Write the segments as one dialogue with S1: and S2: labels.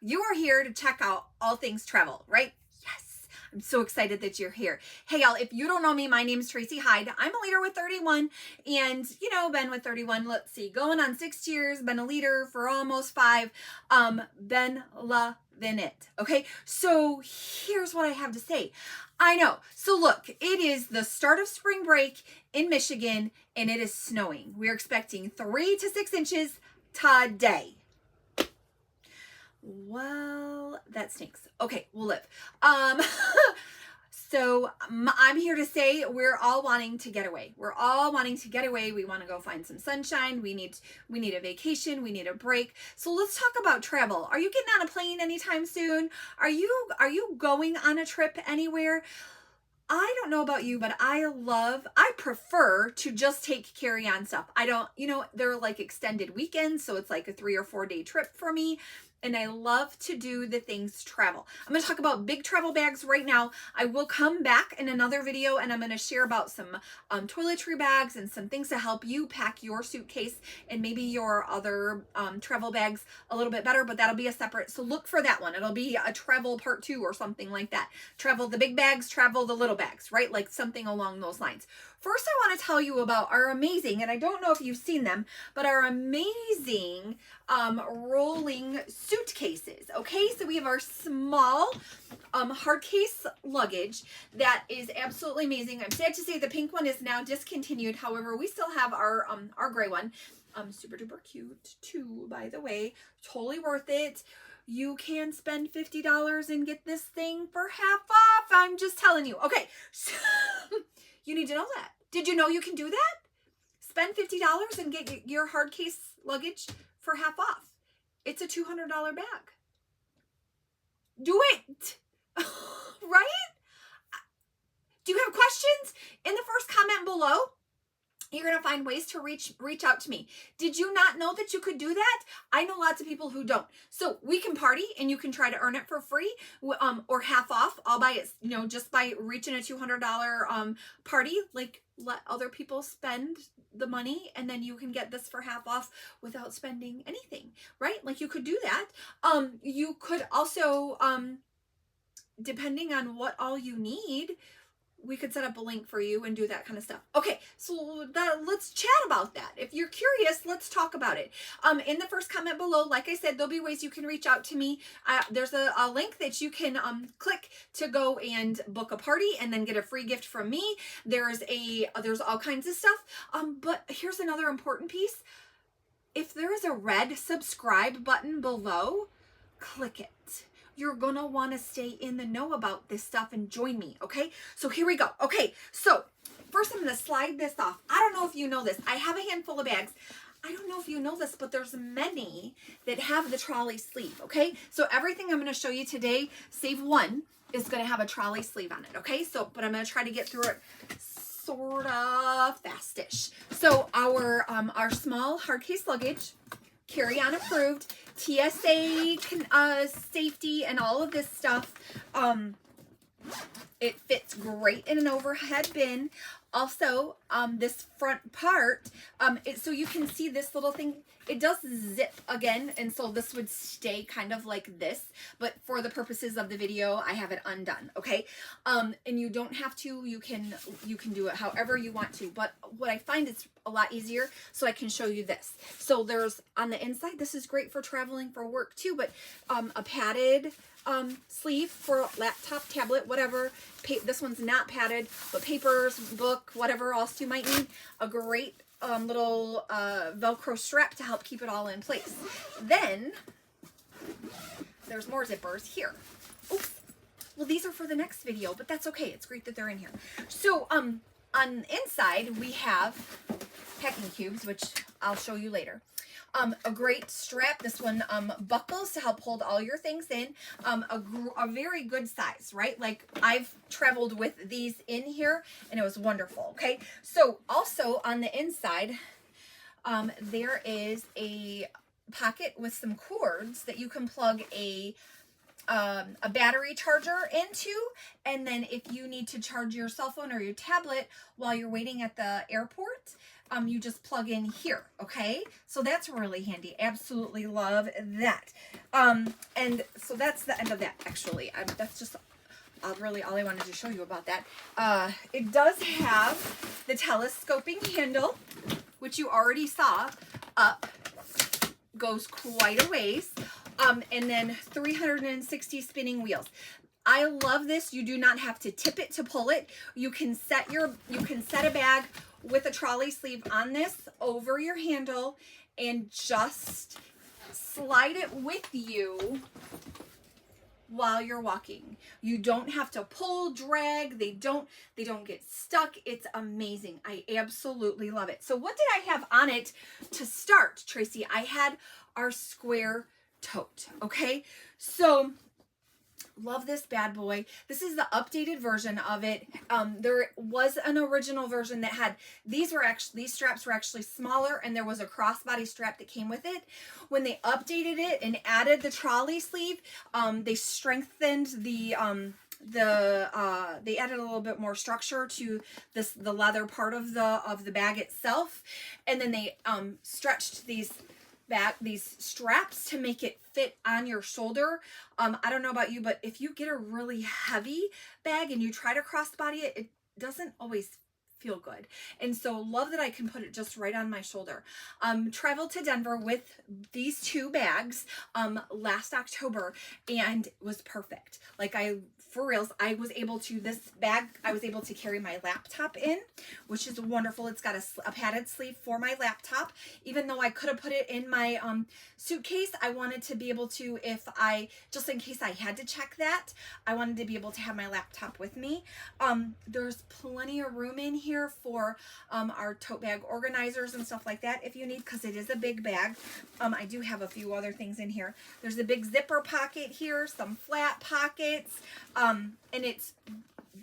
S1: you are here to check out all things travel, right? Yes, I'm so excited that you're here. Hey y'all, if you don't know me, my name is Tracy Hyde. I'm a leader with 31 and been with 31, let's see, going on 6 years, been a leader for almost 5, been loving it. Okay, so here's what I have to say. I know. So look, it is the start of spring break in Michigan and it is snowing. We're expecting 3 to 6 inches today. Well, that stinks. Okay, we'll live. So I'm here to say we're all wanting to get away. We're all wanting to get away. We want to go find some sunshine. We need a vacation. We need a break. So let's talk about travel. Are you getting on a plane anytime soon? Are you going on a trip anywhere? I don't know about you, but I prefer to just take carry-on stuff. I don't, they're like extended weekends, so it's like a 3 or 4 day trip for me. And I love to do the things travel. I'm going to talk about big travel bags right now. I will come back in another video and I'm going to share about some toiletry bags and some things to help you pack your suitcase and maybe your other travel bags a little bit better, but that'll be a separate, so look for that one. It'll be a travel part 2 or something like that. Travel the big bags, travel the little bags, right? Like something along those lines. First, I want to tell you about our amazing, and I don't know if you've seen them, but our amazing rolling suitcases. Okay, so we have our small hard case luggage that is absolutely amazing. I'm sad to say the pink one is now discontinued. However, we still have our gray one. Super duper cute too, by the way. Totally worth it. You can spend $50 and get this thing for half off. I'm just telling you. Okay, so you need to know that. Did you know you can do that? Spend $50 and get your hard case luggage for half off. It's a $200 bag. Do it. Right? Do you have questions? In the first comment below, you're going to find ways to reach out to me. Did you not know that you could do that? I know lots of people who don't. So we can party and you can try to earn it for free or half off all by it, just by reaching a $200 party. Like, let other people spend the money and then you can get this for half off without spending anything, right? Like, you could do that. You could also, depending on what all you need, we could set up a link for you and do that kind of stuff. Okay, so let's chat about that. If you're curious, let's talk about it. In the first comment below, like I said, there'll be ways you can reach out to me. There's a link that you can click to go and book a party and then get a free gift from me. There's all kinds of stuff. But here's another important piece. If there is a red subscribe button below, click it. You're going to want to stay in the know about this stuff and join me, okay? So here we go. Okay, so first I'm going to slide this off. I don't know if you know this. I have a handful of bags. I don't know if you know this, but there's many that have the trolley sleeve, okay? So everything I'm going to show you today, save one, is going to have a trolley sleeve on it, okay? So, but I'm going to try to get through it sort of fastish. So our small hard case luggage, carry-on approved, TSA safety and all of this stuff. It fits great in an overhead bin. Also, this front part, so you can see this little thing, it does zip again, and so this would stay kind of like this, but for the purposes of the video, I have it undone, okay? And you don't have to, you can do it however you want to, but what I find is a lot easier, so I can show you this. So there's, on the inside, this is great for traveling for work too, but a padded sleeve for laptop, tablet, whatever. This one's not padded, but papers, book, whatever else you might need. A great little Velcro strap to help keep it all in place. Then there's more zippers here. Oops. Well, these are for the next video, but that's okay. It's great that they're in here. So on the inside, we have packing cubes, which I'll show you later. A great strap. This one buckles to help hold all your things in. A very good size, right? Like, I've traveled with these in here and it was wonderful. Okay, so also on the inside, there is a pocket with some cords that you can plug a battery charger into, and then if you need to charge your cell phone or your tablet while you're waiting at the airport, you just plug in here, okay? So that's really handy. Absolutely love that. And so that's the end of that, actually. That's just really all I wanted to show you about that. It does have the telescoping handle, which you already saw up, goes quite a ways. And then 360 spinning wheels. I love this. You do not have to tip it to pull it. You can set a bag with a trolley sleeve on this over your handle and just slide it with you while you're walking. You don't have to pull, drag. They don't get stuck. It's amazing. I absolutely love it. So what did I have on it to start, Tracy? I had our square tote, okay? So love this bad boy. This is the updated version of it. There was an original version that had, these straps were actually smaller, and there was a crossbody strap that came with it. When they updated it and added the trolley sleeve, they strengthened they added a little bit more structure to the leather part of the bag itself, and then they stretched these straps to make it fit on your shoulder. I don't know about you, but if you get a really heavy bag and you try to crossbody it, it doesn't always feel good. And so love that I can put it just right on my shoulder. Traveled to Denver with these two bags last October, and it was perfect. Like, for reals, this bag, I was able to carry my laptop in, which is wonderful. It's got a padded sleeve for my laptop. Even though I could have put it in my suitcase, I wanted to be able to, just in case I had to check that, I wanted to be able to have my laptop with me. There's plenty of room in here for our tote bag organizers and stuff like that if you need, because it is a big bag. I do have a few other things in here. There's a big zipper pocket here, some flat pockets, and it's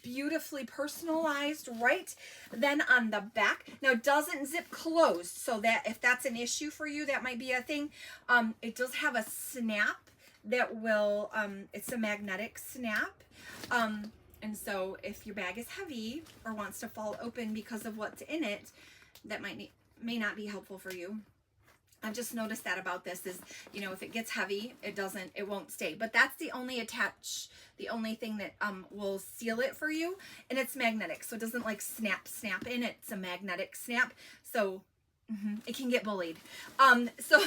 S1: beautifully personalized right then on the back. Now, it doesn't zip closed, so that if that's an issue for you, that might be a thing. It does have a snap that will, it's a magnetic snap. And so if your bag is heavy or wants to fall open because of what's in it, that may not be helpful for you. I've just noticed that about this is, if it gets heavy, it won't stay. But that's the only thing that will seal it for you. And it's magnetic, so it doesn't like snap in. It's a magnetic snap. So it can get bullied. So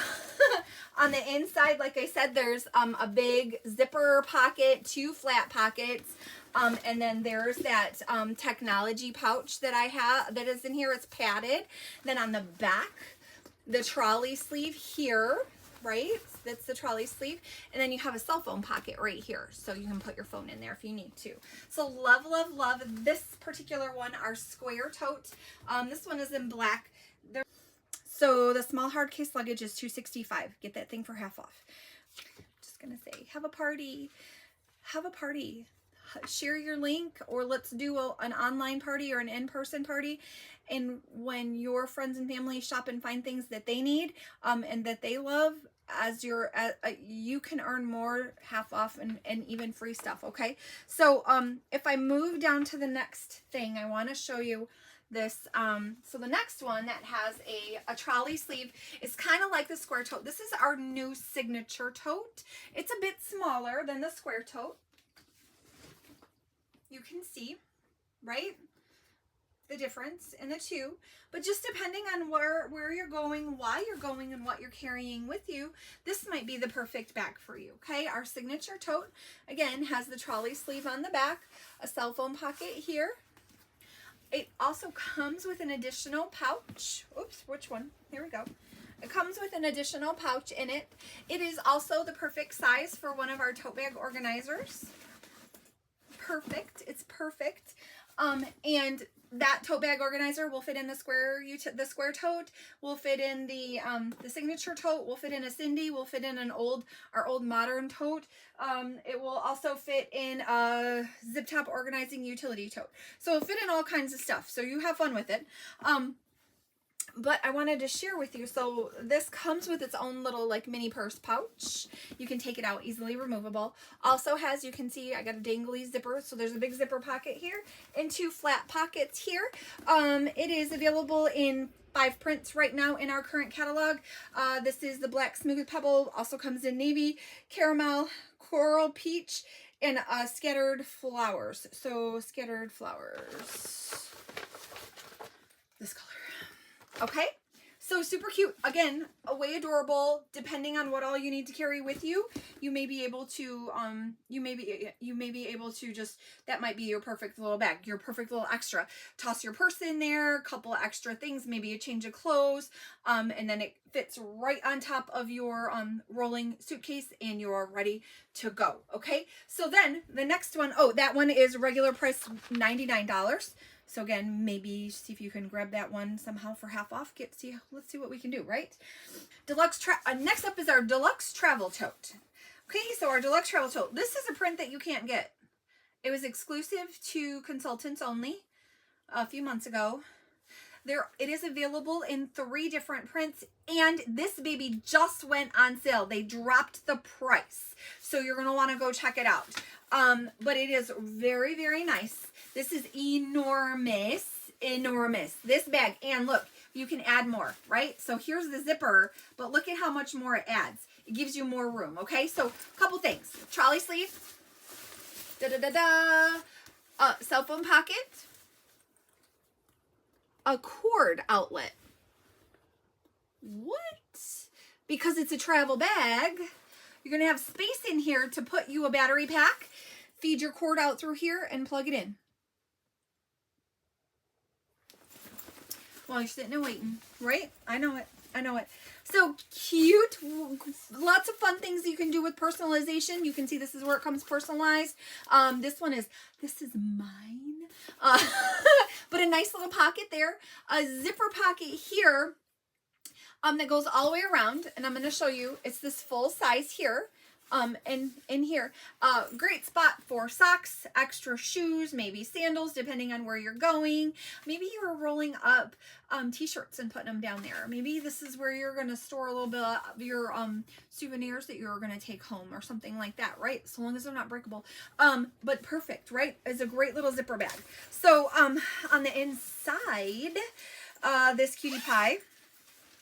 S1: on the inside, like I said, there's a big zipper pocket, 2 flat pockets. And then there's that technology pouch that I have that is in here. It's padded. Then on the back, the trolley sleeve here, right? That's the trolley sleeve. And then you have a cell phone pocket right here, so you can put your phone in there if you need to. So love, love, love this particular one, our square tote. This one is in black. So the small hard case luggage is $265. Get that thing for half off. Just gonna say, have a party. Share your link, or let's do an online party or an in-person party. And when your friends and family shop and find things that they need and that they love, you can earn more half off and even free stuff. Okay, so if I move down to the next thing, I want to show you this. So the next one that has a trolley sleeve is kind of like the square tote. This is our new signature tote. It's a bit smaller than the square tote. You can see, right, the difference in the two. But just depending on where you're going, why you're going, and what you're carrying with you, this might be the perfect bag for you, okay? Our signature tote, again, has the trolley sleeve on the back, a cell phone pocket here. It also comes with an additional pouch. Oops, which one? Here we go. It comes with an additional pouch in it. It is also the perfect size for one of our tote bag organizers. Perfect. It's perfect. And that tote bag organizer will fit in the square tote, will fit in the signature tote, will fit in a Cindy, will fit in our old modern tote. It will also fit in a zip top organizing utility tote. So it'll fit in all kinds of stuff. So you have fun with it. But I wanted to share with you, so this comes with its own little like mini purse pouch. You can take it out, easily removable. Also has, you can see, I got a dangly zipper, so there's a big zipper pocket here and 2 flat pockets here. It is available in 5 prints right now in our current catalog. This is the Black Smooth Pebble, also comes in navy, caramel, coral peach, and scattered flowers. So scattered flowers, this color. Okay, so super cute. Again, way adorable. Depending on what all you need to carry with you, you may be able to you may be able to just, that might be your perfect little bag, your perfect little extra. Toss your purse in there, a couple extra things, maybe a change of clothes, and then it fits right on top of your rolling suitcase, and you're ready to go. Okay, so then the next one, oh, that one is regular price $99. So again, maybe see if you can grab that one somehow for half off. Let's see what we can do, right? Deluxe next up is our Deluxe Travel Tote. Okay, so our Deluxe Travel Tote. This is a print that you can't get. It was exclusive to consultants only a few months ago. It is available in 3 different prints, and this baby just went on sale. They dropped the price, so you're going to want to go check it out. But it is very, very nice. This is enormous, enormous. This bag, and look, you can add more, right? So here's the zipper, but look at how much more it adds. It gives you more room, okay? So a couple things. Trolley sleeve, cell phone pocket, a cord outlet. What? Because it's a travel bag, you're going to have space in here to put you a battery pack, feed your cord out through here, and plug it in while you're sitting and waiting, right? I know it. I know it. So cute. Lots of fun things you can do with personalization. You can see this is where it comes personalized. This is mine. But a nice little pocket there. A zipper pocket here that goes all the way around. And I'm going to show you. It's this full size here. In here, great spot for socks, extra shoes, maybe sandals, depending on where you're going. Maybe you're rolling up t-shirts and putting them down there. Maybe this is where you're going to store a little bit of your souvenirs that you're going to take home or something like that, right? So long as they're not breakable. But perfect, right? It's a great little zipper bag. So on the inside, this cutie pie.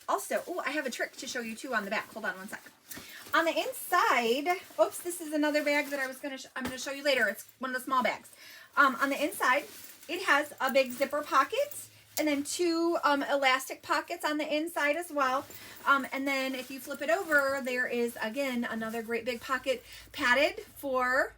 S1: Also, oh, I have a trick to show you too on the back. Hold on one second. On the inside, oops, this is another bag that I'm going to show you later. It's one of the small bags. On the inside, it has a big zipper pocket and then 2 elastic pockets on the inside as well. And then if you flip it over, there is, again, another great big pocket padded for,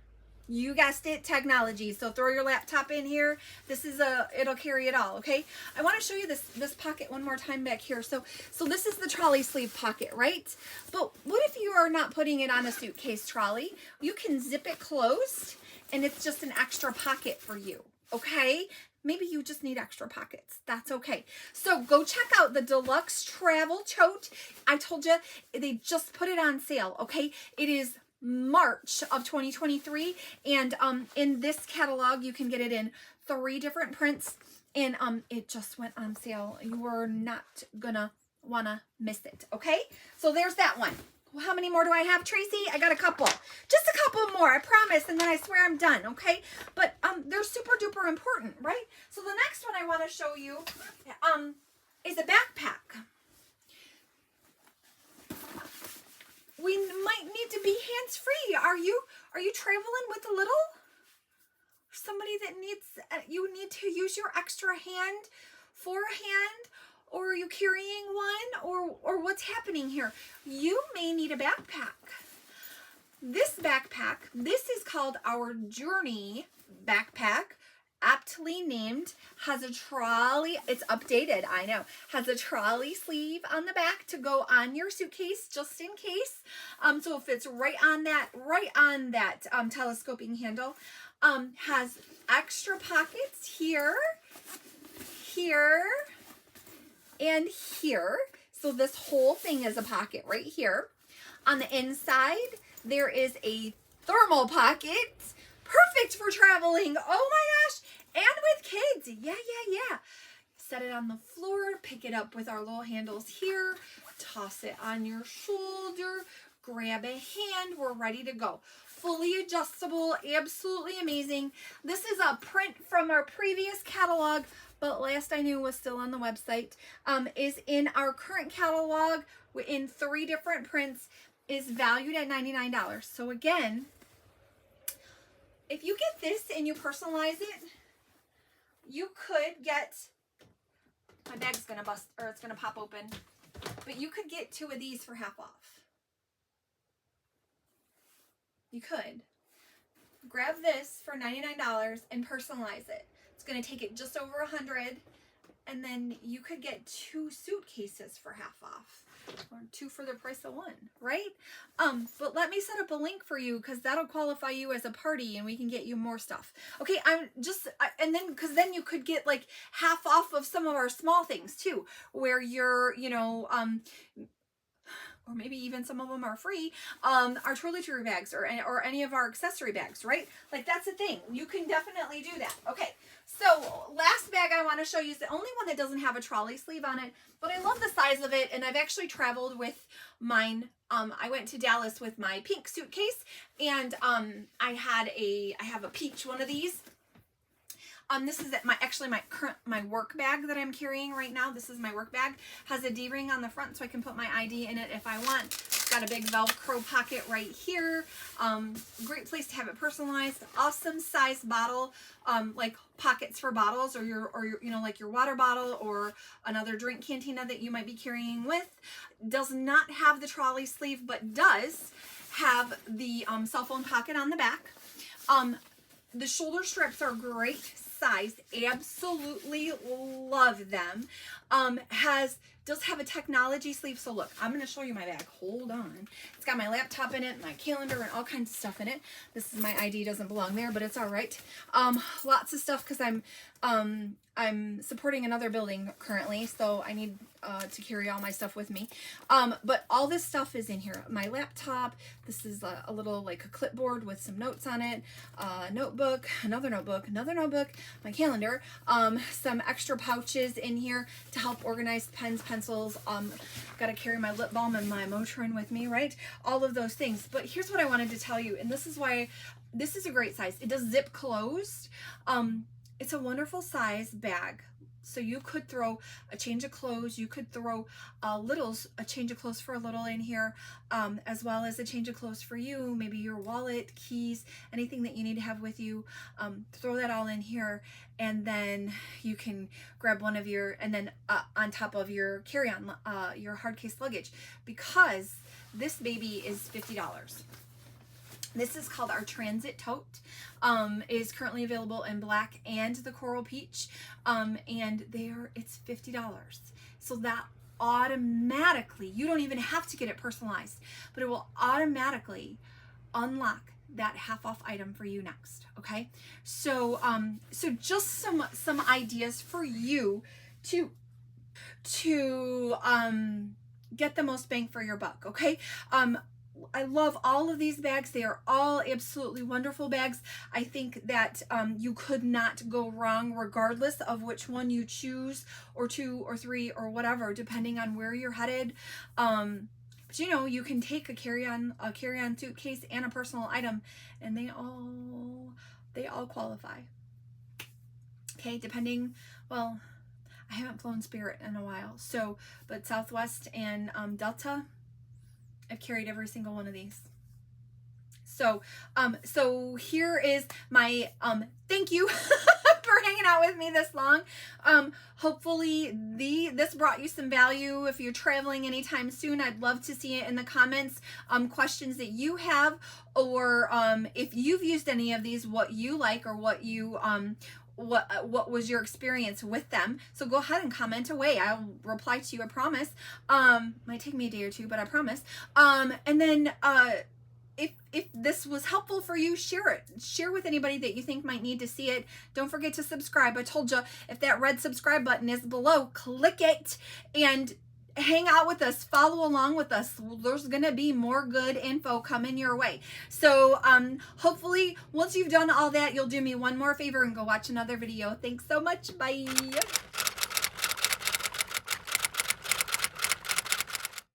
S1: you guessed it, technology. So throw your laptop in here. It'll carry it all, okay? I want to show you this pocket one more time back here. So this is the trolley sleeve pocket, right? But what if you are not putting it on a suitcase trolley? You can zip it closed, and it's just an extra pocket for you, okay? Maybe you just need extra pockets. That's okay. So go check out the Deluxe Travel Tote. I told you, they just put it on sale, okay? It is March of 2023, and in this catalog you can get it in 3 different prints, and it just went on sale. You are not gonna wanna miss it, okay? So there's that one. Well, how many more do I have, Tracy? I got a couple. Just a couple more, I promise, and then I swear I'm done, okay? But they're super duper important, right? So the next one I want to show you is a backpack. We might need to be hands-free. Are you traveling with a little? Somebody that you need to use your extra hand for a hand, or are you carrying one, or what's happening here? You may need a backpack. This backpack, this is called our Journey backpack. Aptly named, has a trolley, it's updated, I know, has a trolley sleeve on the back to go on your suitcase just in case. So it fits right on that telescoping handle. Has extra pockets here, and here. So this whole thing is a pocket right here. On the inside, there is a thermal pocket. Perfect for traveling. Oh my gosh. And with kids. Yeah. Set it on the floor. Pick it up with our little handles here. Toss it on your shoulder. Grab a hand. We're ready to go. Fully adjustable. Absolutely amazing. This is a print from our previous catalog. but last I knew was still on the website, is in our current catalog in 3 different prints, is valued at $99. So again, if you get this and you personalize it, you could get, my bag's gonna bust, or it's gonna pop open, but you could get 2 of these for half off. You could. Grab this for $99 and personalize it. It's gonna take it just over $100, and then you could get 2 suitcases for half off, or 2 for the price of 1, right? But let me set up a link for you, because that'll qualify you as a party and we can get you more stuff. Okay, and then, because then you could get like half off of some of our small things too, where you're, you know, or maybe even some of them are free, our toiletry bags or any of our accessory bags, right? Like, that's the thing. You can definitely do that. Okay, so last bag I want to show you is the only one that doesn't have a trolley sleeve on it, but I love the size of it, and I've actually traveled with mine. I went to Dallas with my pink suitcase, and I have a peach one of these. This is my work bag that I'm carrying right now. This is my work bag. Has a D-ring on the front, so I can put my ID in it if I want. It's got a big Velcro pocket right here. Great place to have it personalized. Awesome size bottle, like pockets for bottles, or your you know, like your water bottle or another drink cantina that you might be carrying with. Does not have the trolley sleeve, but does have the cell phone pocket on the back. The shoulder strips are great size. Absolutely love them. Does have a technology sleeve. So look, I'm going to show you my bag. Hold on. It's got my laptop in it, my calendar, and all kinds of stuff in it. This is my ID. Doesn't belong there, but it's all right. Lots of stuff, because I'm supporting another building currently, so I need to carry all my stuff with me. But all this stuff is in here. My laptop. This is a little, like, a clipboard with some notes on it. Notebook, another notebook, my calendar. Some extra pouches in here to help organize pens, pencils. Got to carry my lip balm and my Motrin with me, right? All of those things. But here's what I wanted to tell you, and this is why this is a great size. It does zip closed. It's a wonderful size bag. So you could throw a change of clothes. You could throw a change of clothes for a little in here, as well as a change of clothes for you. Maybe your wallet, keys, anything that you need to have with you. Throw that all in here, and then you can grab one of your, and then on top of your carry-on, your hard case luggage, because this baby is $50. This is called our Transit Tote. Is currently available in black and the coral peach, and it's $50. So that automatically, you don't even have to get it personalized, but it will automatically unlock that half off item for you next. Okay, so just some ideas for you to get the most bang for your buck. Okay. I love all of these bags. They are all absolutely wonderful bags. I think that you could not go wrong regardless of which one you choose, or 2 or 3 or whatever, depending on where you're headed. But you know, you can take a carry-on suitcase and a personal item, and they all qualify. Okay, depending, well, I haven't flown Spirit in a while, so, but Southwest and Delta, I've carried every single one of these. So, so here is my thank you for hanging out with me this long. Hopefully this brought you some value. If you're traveling anytime soon, I'd love to see it in the comments. Questions that you have, or if you've used any of these, what you like, or what you what was your experience with them. So go ahead and comment away. I'll reply to you, I promise. Might take me a day or 2, but I promise. And then if this was helpful for you, share it. Share with anybody that you think might need to see it. Don't forget to subscribe. I told you, if that red subscribe button is below, click it and hang out with us, follow along with us. There's gonna be more good info coming your way. So hopefully once you've done all that, you'll do me one more favor and go watch another video. Thanks so much. Bye.